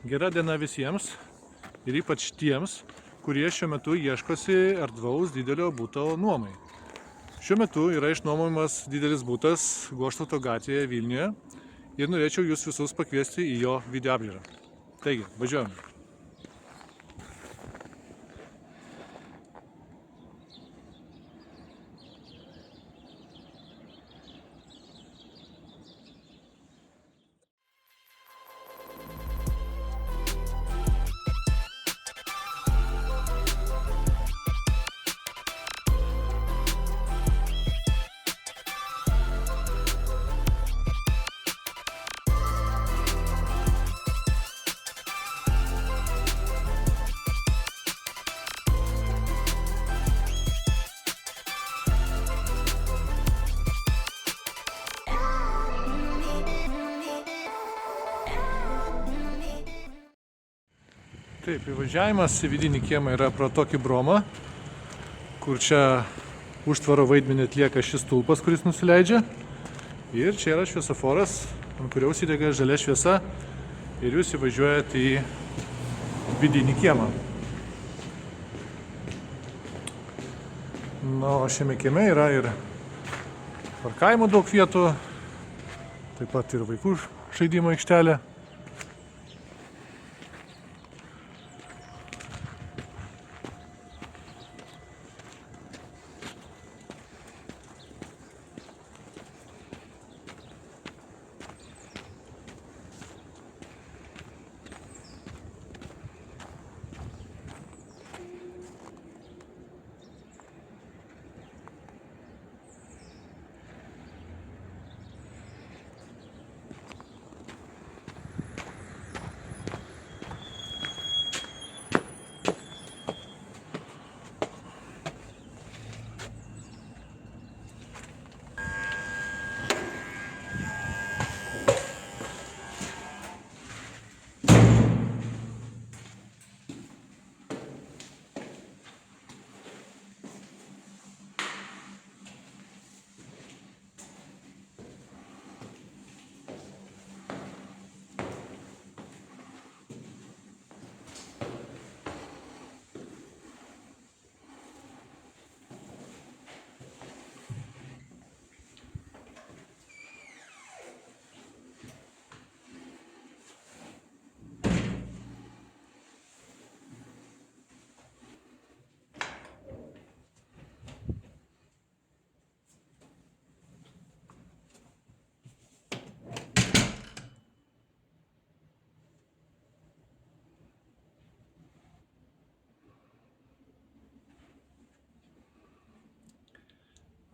Gera diena visiems ir ypač tiems, kurie šiuo metu ieškosi erdvaus didelio buto nuomai. Šiuo metu yra išnuomojamas didelis butas Goštauto gatvėje Vilniuje ir norėčiau jūs visus pakviesti į jo video apžiūrą. Taigi, važiuojame. Taip, įvažiavimas į vidinį kiemą yra pro tokį bromą, kur čia užtvaro vaidmenį atlieka šis stulpas, kuris nusileidžia. Ir čia yra šviesoforas, ant kurio užsidega žalia šviesa ir jūs įvažiuojat į vidinį kiemą. Na, o šiame kieme yra ir parkavimo daug vietų, taip pat ir vaikų žaidimo aikštelė.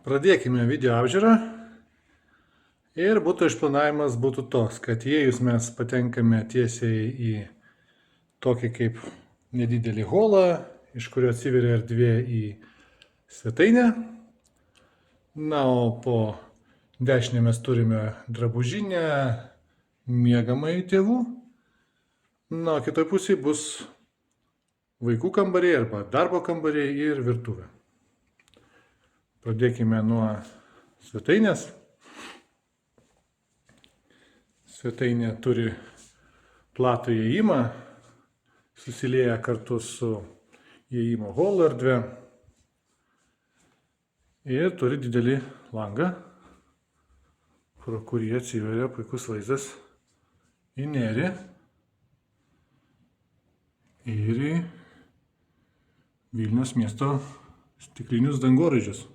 Pradėkime video apžiūrą ir buto išplanavimas būtų toks, kad įėjus mes patenkame tiesiai į tokį kaip nedidelį holą, iš kurio atsiveria erdvė į svetainę. Na, o po dešinę mes turime drabužinę miegamąjį tėvų. Na, o kitoj pusėje bus vaikų kambariai arba darbo kambariai ir virtuvė. Pradėkime nuo svetainės. Svetainė turi platų įėjimą, susilieja kartu su įėjimo holo erdve ir turi didelį langą, pro kurį atsiveria puikus vaizdas į nerį ir į Vilniaus miesto stiklinius dangoraižius.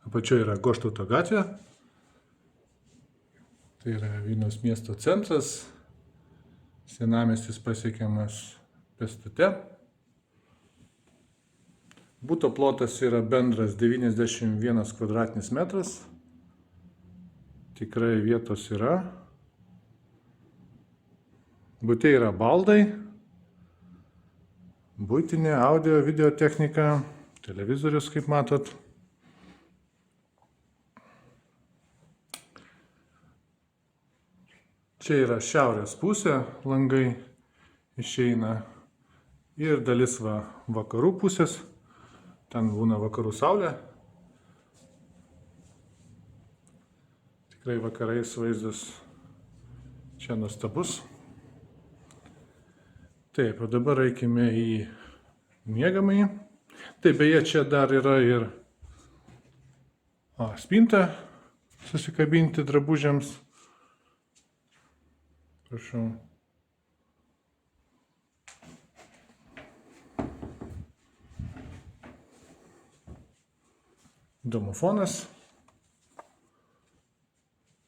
Apačioje yra Goštauto gatvė, tai yra Vilniaus miesto centras, senamiestis pasiekiamas pėstute. Buto plotas yra bendras 91 kvadratinis metras, tikrai vietos yra. Bute yra baldai, buitinė audio, video technika, televizorius, kaip matot. Čia yra šiaurės pusė, langai išeina ir dalis vakarų pusės, ten būna vakarų saulė. Tikrai vakarais vaizdas Čia nuostabus. Taip, o dabar eikime į miegamąjį. Taip, beje, čia dar yra ir spinta susikabinti drabužiams. Prašau. Domofonas.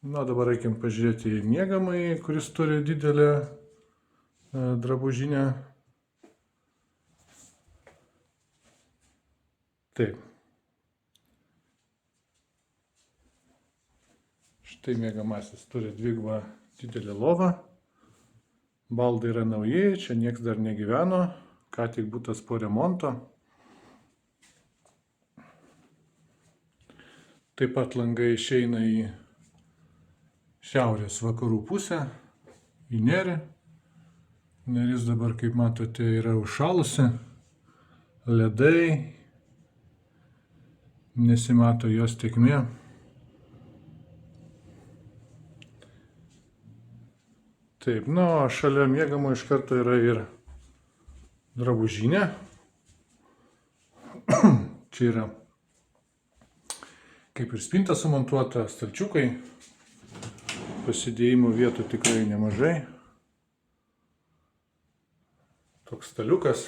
Na, dabar reikim pažiūrėti į miegamąjį, kuris turi didelę drabužinę. Taip. Štai miegamasis turi dvigubą didelę lovą. Baldai yra nauji, čia nieks dar negyveno, ką tik būtas po remonto. Taip pat langai išeina į šiaurės vakarų pusę, į nerį. Neris dabar, kaip matote, yra užšalusi, ledai, nesimato jos tėkmė. Taip, o šalia miegamo iš karto yra ir drabužinė. Čia yra kaip ir spinta sumontuota, stalčiukai. Pasidėjimo vietų tikrai nemažai. Toks staliukas.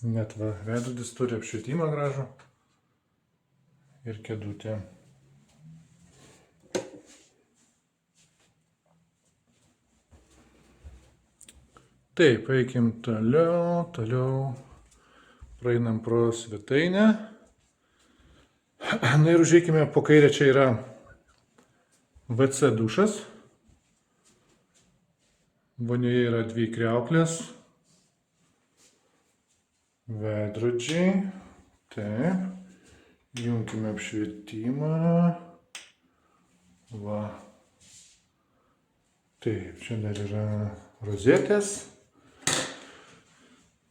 Net veidrodis turi apšvietimą gražų. Ir kėdutė. Taip, eikim toliau. Praeinam pro svetainę. Na ir užeikime po kairę, čia yra WC dušas. Vonioje yra 2 kriauklės. Veidrodžiai. Taip. Junkime apšvietimą. Va. Taip, čia dar yra rozetės.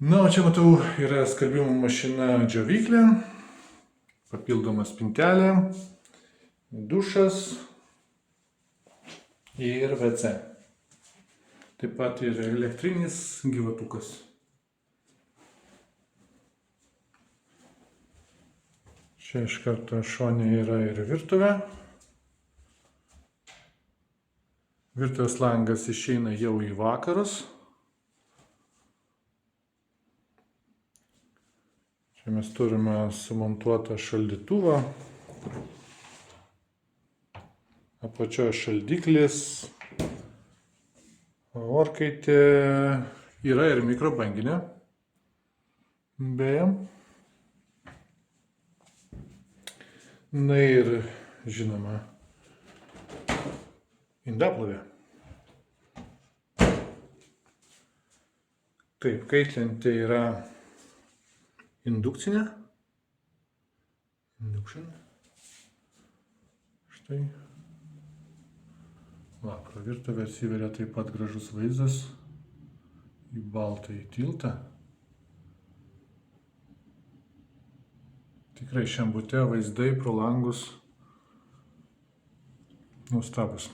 Na, o čia matau yra skalbimo mašina džiovyklė. Papildoma spintelė. Dušas. Ir WC. Taip pat ir elektrinis gyvatukas. Čia iš karto šone yra ir virtuvė. Virtuvės langas išeina jau į vakarus. Čia mes turime sumontuotą šaldytuvą. Apačioje šaldiklis. Orkaitė. Yra ir mikrobanginė. Beje. Na ir, žinoma, indaplovė. Taip, kaitlentė yra indukcinė. Induction. Štai. Va, pro virtuvę atsiveria taip pat gražus vaizdas į Baltąjį tiltą. Tikrai šiam bute vaizdai pro langus nuostabus.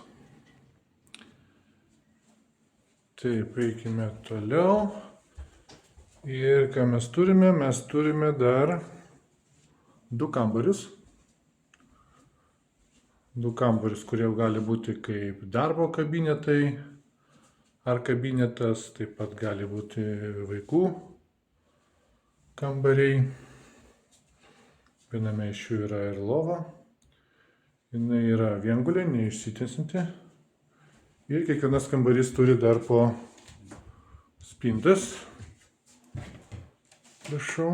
Taip, eikime toliau. Ir ką mes turime? Mes turime dar 2 kambarius. 2 kambarius, kurie gali būti kaip darbo kabinetai ar kabinetas, taip pat gali būti vaikų kambariai. Viename iš jų yra ir lova. Jinai yra viengulė, neišsitiesinti. Ir kiekvienas kambarys turi dar po spintas. Prašau.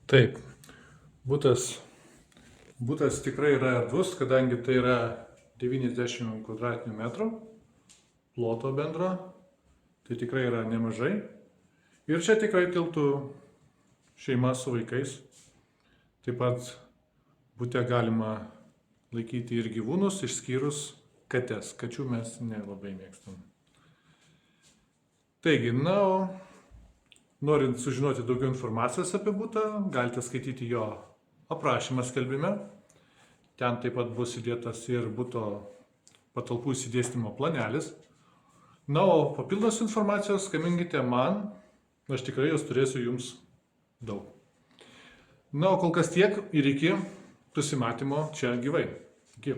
Taip, butas tikrai yra erdvus, kadangi tai yra 90 kvadratinių metrų ploto bendro, tai tikrai yra nemažai. Ir čia tikrai tiltų šeima su vaikais. Taip pat bute galima laikyti ir gyvūnus, išskyrus kates. Kačių mes nelabai mėgstam. Taigi, Norint sužinoti daugiau informacijos apie butą, galite skaityti jo aprašymą skelbime. Ten taip pat bus įdėtas ir buto patalpų išsidėstymo planelis. Na, o papildos informacijos skambinkite man, aš tikrai jos turėsiu jums daug. Na, o kol kas tiek ir iki susimatymo čia gyvai. Iki.